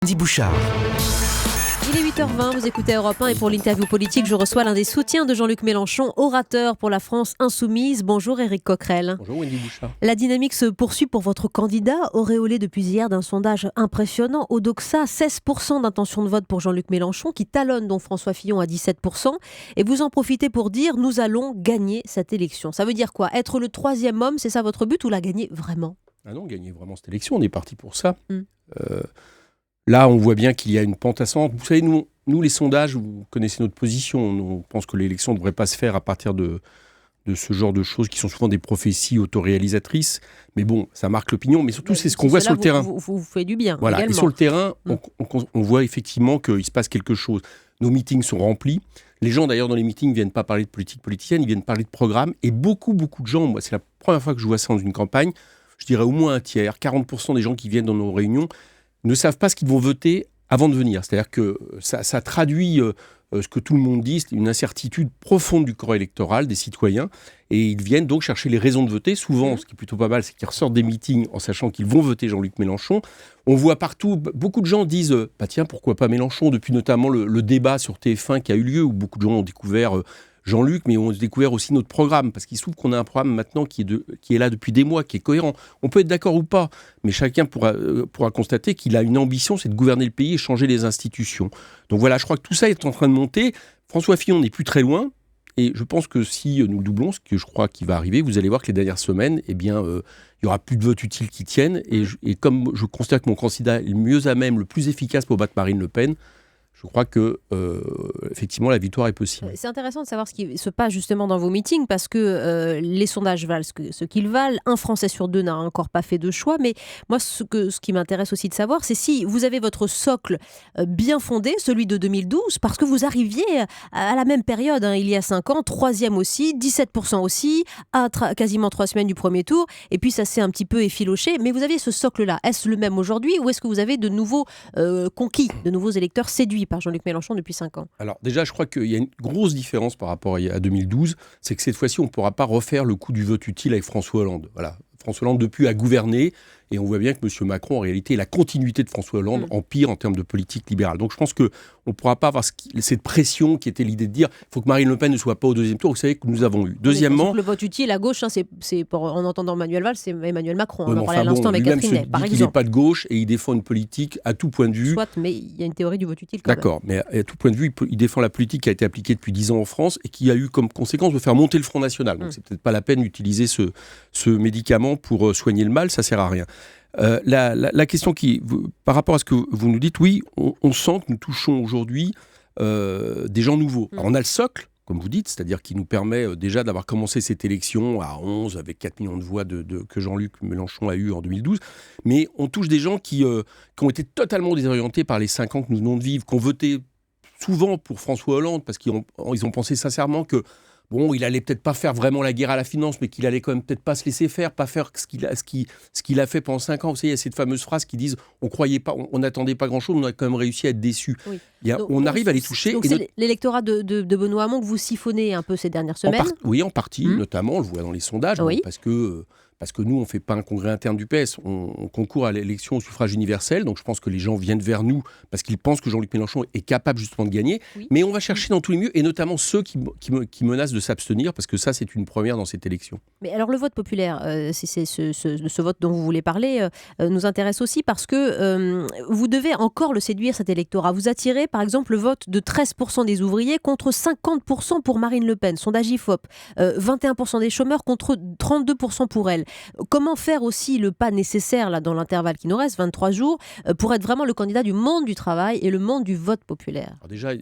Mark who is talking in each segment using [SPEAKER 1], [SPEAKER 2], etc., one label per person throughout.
[SPEAKER 1] Wendy Bouchard.
[SPEAKER 2] Il est 8h20, vous écoutez Europe 1 et pour l'interview politique, je reçois l'un des soutiens de Jean-Luc Mélenchon, orateur pour la France insoumise. Bonjour Éric Coquerel.
[SPEAKER 3] Bonjour Wendy Bouchard.
[SPEAKER 2] La dynamique se poursuit pour votre candidat, auréolé depuis hier d'un sondage impressionnant. Au Doxa, 16% d'intention de vote pour Jean-Luc Mélenchon, qui talonne dont François Fillon à 17%. Et vous en profitez pour dire, nous allons gagner cette élection. Ça veut dire quoi ? Être le troisième homme, c'est ça votre but ou la gagner vraiment ?
[SPEAKER 3] Ah non, gagner vraiment cette élection, on est parti pour ça. Là, on voit bien qu'il y a une pente ascendante. Vous savez, nous, les sondages, vous connaissez notre position. On pense que l'élection ne devrait pas se faire à partir de ce genre de choses qui sont souvent des prophéties autoréalisatrices. Mais bon, ça marque l'opinion. Mais surtout, c'est ce qu'on voit sur le terrain.
[SPEAKER 2] Vous faites du bien.
[SPEAKER 3] Voilà.
[SPEAKER 2] Également.
[SPEAKER 3] Et sur le terrain, on voit effectivement qu'il se passe quelque chose. Nos meetings sont remplis. Les gens, d'ailleurs, dans les meetings, ne viennent pas parler de politique politicienne, ils viennent parler de programme. Et beaucoup de gens, moi, c'est la première fois que je vois ça dans une campagne, je dirais au moins un tiers, 40% des gens qui viennent dans nos réunions, ne savent pas ce qu'ils vont voter avant de venir. C'est-à-dire que ça traduit ce que tout le monde dit, c'est une incertitude profonde du corps électoral des citoyens. Et ils viennent donc chercher les raisons de voter. Souvent, ce qui est plutôt pas mal, c'est qu'ils ressortent des meetings en sachant qu'ils vont voter Jean-Luc Mélenchon. On voit partout, beaucoup de gens disent tiens, pourquoi pas Mélenchon, depuis notamment le débat sur TF1 qui a eu lieu, où beaucoup de gens ont découvert Jean-Luc, mais on a découvert aussi notre programme, parce qu'il se trouve qu'on a un programme maintenant qui est là depuis des mois, qui est cohérent. On peut être d'accord ou pas, mais chacun pourra constater qu'il a une ambition, c'est de gouverner le pays et changer les institutions. Donc voilà, je crois que tout ça est en train de monter. François Fillon n'est plus très loin, et je pense que si nous le doublons, ce que je crois qui va arriver, vous allez voir que les dernières semaines, il y aura plus de votes utiles qui tiennent, et comme je constate que mon candidat est le mieux à même, le plus efficace pour battre Marine Le Pen, je crois que, effectivement, la victoire est possible.
[SPEAKER 2] C'est intéressant de savoir ce qui se passe justement dans vos meetings, parce que les sondages valent ce qu'ils valent. Un Français sur deux n'a encore pas fait de choix. Mais moi, ce qui m'intéresse aussi de savoir, c'est si vous avez votre socle bien fondé, celui de 2012, parce que vous arriviez à la même période, il y a 5 ans, troisième aussi, 17% aussi, à quasiment 3 semaines du premier tour. Et puis, ça s'est un petit peu effiloché. Mais vous aviez ce socle-là. Est-ce le même aujourd'hui, ou est-ce que vous avez de nouveaux conquis, de nouveaux électeurs séduits par Jean-Luc Mélenchon depuis 5 ans?
[SPEAKER 3] Alors déjà, je crois qu'il y a une grosse différence par rapport à 2012, c'est que cette fois-ci, on ne pourra pas refaire le coup du vote utile avec François Hollande. Voilà. François Hollande, depuis, a gouverné, et on voit bien que M. Macron, en réalité, est la continuité de François Hollande, empire en termes de politique libérale. Donc je pense qu'on ne pourra pas avoir cette pression qui était l'idée de dire il faut que Marine Le Pen ne soit pas au deuxième tour, vous savez que nous avons eu. Deuxièmement...
[SPEAKER 2] Le vote utile à gauche, en entendant Manuel Valls, c'est Emmanuel Macron.
[SPEAKER 3] On
[SPEAKER 2] en parlait à l'instant avec Catherine, par exemple.
[SPEAKER 3] Il n'est pas de gauche et il défend une politique à tout point de vue.
[SPEAKER 2] Soit, mais il y a une théorie du vote utile quand même.
[SPEAKER 3] D'accord, mais à tout point de vue, il défend la politique qui a été appliquée depuis 10 ans en France et qui a eu comme conséquence de faire monter le Front National. Donc c'est peut-être pas la peine d'utiliser ce médicament pour soigner le mal, ça sert à rien. La question par rapport à ce que vous nous dites, oui, on sent que nous touchons aujourd'hui des gens nouveaux. Alors, on a le socle, comme vous dites, c'est-à-dire qui nous permet déjà d'avoir commencé cette élection à 11 avec 4 millions de voix que Jean-Luc Mélenchon a eu en 2012. Mais on touche des gens qui ont été totalement désorientés par les 5 ans que nous venons de vivre, qui ont voté souvent pour François Hollande parce qu'ils ont pensé sincèrement que bon, il allait peut-être pas faire vraiment la guerre à la finance, mais qu'il allait quand même peut-être pas se laisser faire, pas faire ce qu'il a fait pendant 5 ans. Vous savez, il y a cette fameuse phrase qui disent on croyait pas, on n'attendait pas grand-chose, mais on a quand même réussi à être déçus. Oui. On arrive à les toucher.
[SPEAKER 2] Donc c'est l'électorat de Benoît Hamon que vous siphonnez un peu ces dernières semaines.
[SPEAKER 3] Oui, en partie, notamment, on le voit dans les sondages, parce que nous, on ne fait pas un congrès interne du PS, on concourt à l'élection au suffrage universel, donc je pense que les gens viennent vers nous parce qu'ils pensent que Jean-Luc Mélenchon est capable justement de gagner, mais on va chercher dans tous les milieux, et notamment ceux qui menacent de s'abstenir, parce que ça, c'est une première dans cette élection.
[SPEAKER 2] Mais alors le vote populaire, c'est ce vote dont vous voulez parler, nous intéresse aussi parce que vous devez encore le séduire, cet électorat. Vous attirez par exemple le vote de 13% des ouvriers contre 50% pour Marine Le Pen, sondage IFOP, 21% des chômeurs contre 32% pour elle. Comment faire aussi le pas nécessaire là, dans l'intervalle qui nous reste, 23 jours, pour être vraiment le candidat du monde du travail et le monde du vote populaire?
[SPEAKER 3] Alors déjà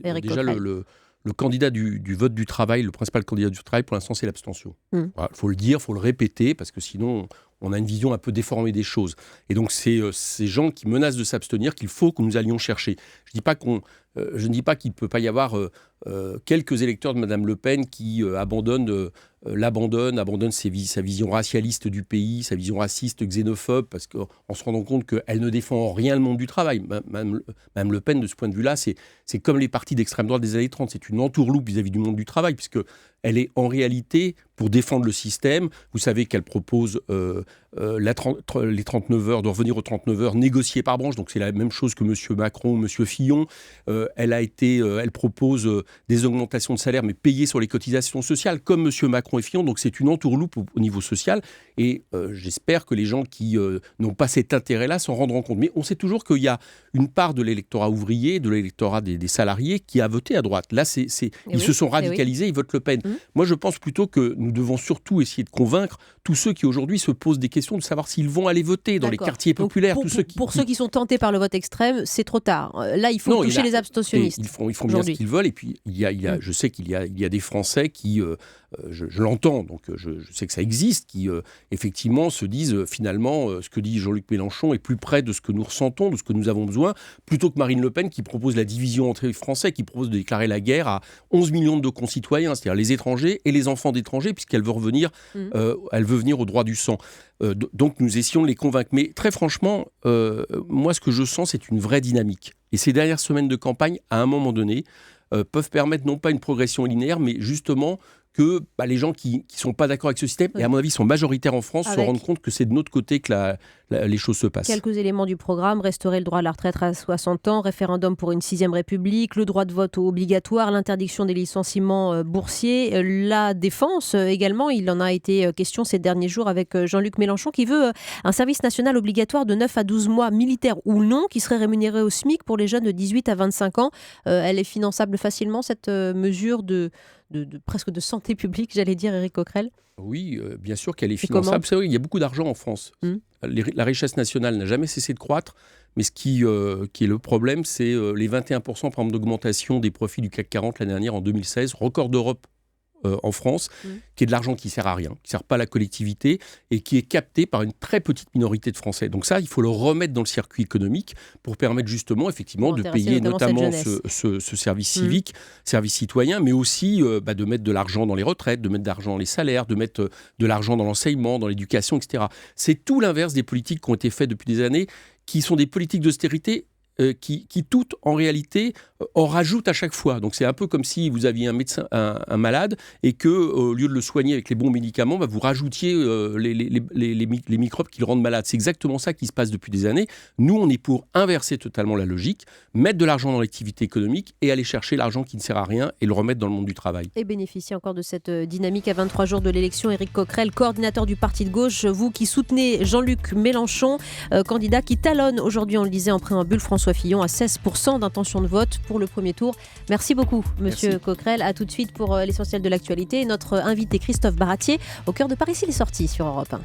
[SPEAKER 3] le candidat du vote du travail, le principal candidat du travail, pour l'instant, c'est l'abstention. Voilà, faut le dire, faut le répéter, parce que sinon, on a une vision un peu déformée des choses. Et donc, c'est ces gens qui menacent de s'abstenir qu'il faut que nous allions chercher. Je ne dis pas je ne dis pas qu'il ne peut pas y avoir quelques électeurs de Mme Le Pen qui abandonnent sa vision racialiste du pays, sa vision raciste, xénophobe, parce qu'en se rendant compte qu'elle ne défend en rien le monde du travail. Mme Le Pen, de ce point de vue-là, c'est comme les partis d'extrême droite des années 30, c'est une entourloupe vis-à-vis du monde du travail, puisqu'elle est en réalité, pour défendre le système, vous savez qu'elle propose les 39 heures, de revenir aux 39 heures négociées par branche, donc c'est la même chose que M. Macron ou M. Fillon. Elle propose des augmentations de salaire, mais payées sur les cotisations sociales, comme M. Macron et Fillon, donc c'est une entourloupe au niveau social, et j'espère que les gens qui n'ont pas cet intérêt-là s'en rendront compte. Mais on sait toujours qu'il y a une part de l'électorat ouvrier, de l'électorat des salariés, qui a voté à droite. Là, ils se sont radicalisés, ils votent Le Pen. Moi, je pense plutôt que nous devons surtout essayer de convaincre tous ceux qui aujourd'hui se posent des questions de savoir s'ils vont aller voter dans les quartiers populaires.
[SPEAKER 2] Pour ceux qui sont tentés par le vote extrême, c'est trop tard. Là, il faut toucher les abstentionnistes.
[SPEAKER 3] Ils font bien ce qu'ils veulent. Et puis, je sais qu'il y a des Français qui, je l'entends, donc je sais que ça existe, qui effectivement se disent finalement ce que dit Jean-Luc Mélenchon est plus près de ce que nous ressentons, de ce que nous avons besoin, plutôt que Marine Le Pen qui propose la division entre les Français, qui propose de déclarer la guerre à 11 millions de concitoyens, c'est-à-dire les étrangers et les enfants d'étrangers, puisqu'elle veut revenir, elle veut venir au droit du sang. Donc nous essayons de les convaincre. Mais très franchement, moi ce que je sens, c'est une vraie dynamique. Et ces dernières semaines de campagne, à un moment donné, peuvent permettre non pas une progression linéaire, mais justement que les gens qui ne sont pas d'accord avec ce système, et à mon avis sont majoritaires en France, se rendent compte que c'est de notre côté que les choses se passent.
[SPEAKER 2] Quelques éléments du programme: restaurer le droit à la retraite à 60 ans, référendum pour une 6e République, le droit de vote obligatoire, l'interdiction des licenciements boursiers, la défense également. Il en a été question ces derniers jours avec Jean-Luc Mélenchon qui veut un service national obligatoire de 9 à 12 mois, militaire ou non, qui serait rémunéré au SMIC pour les jeunes de 18 à 25 ans. Elle est finançable facilement, cette mesure presque de santé publique, j'allais dire, Éric Coquerel?
[SPEAKER 3] Oui, bien sûr qu'elle est finançable. C'est vrai, il y a beaucoup d'argent en France. La richesse nationale n'a jamais cessé de croître, mais ce qui est le problème, c'est les 21% par exemple d'augmentation des profits du CAC 40 l'année dernière en 2016, record d'Europe en France, qui est de l'argent qui ne sert à rien, qui ne sert pas à la collectivité et qui est capté par une très petite minorité de Français. Donc ça, il faut le remettre dans le circuit économique pour permettre justement, effectivement, de payer notamment ce service civique, service citoyen, mais aussi de mettre de l'argent dans les retraites, de mettre de l'argent dans les salaires, de mettre de l'argent dans l'enseignement, dans l'éducation, etc. C'est tout l'inverse des politiques qui ont été faites depuis des années, qui sont des politiques d'austérité qui toutes, en réalité, en rajoutent à chaque fois. Donc c'est un peu comme si vous aviez un médecin, un malade, et que au lieu de le soigner avec les bons médicaments, vous rajoutiez les microbes qui le rendent malade. C'est exactement ça qui se passe depuis des années. Nous, on est pour inverser totalement la logique, mettre de l'argent dans l'activité économique et aller chercher l'argent qui ne sert à rien et le remettre dans le monde du travail.
[SPEAKER 2] Et bénéficier encore de cette dynamique à 23 jours de l'élection. Éric Coquerel, coordinateur du Parti de gauche, vous qui soutenez Jean-Luc Mélenchon, candidat qui talonne aujourd'hui, on le disait en préambule, François Fillon à 16% d'intention de vote pour le premier tour. Merci beaucoup, Monsieur Coquerel. À tout de suite pour l'essentiel de l'actualité. Notre invité Christophe Baratier, au cœur de Par ici les sorties sur Europe 1.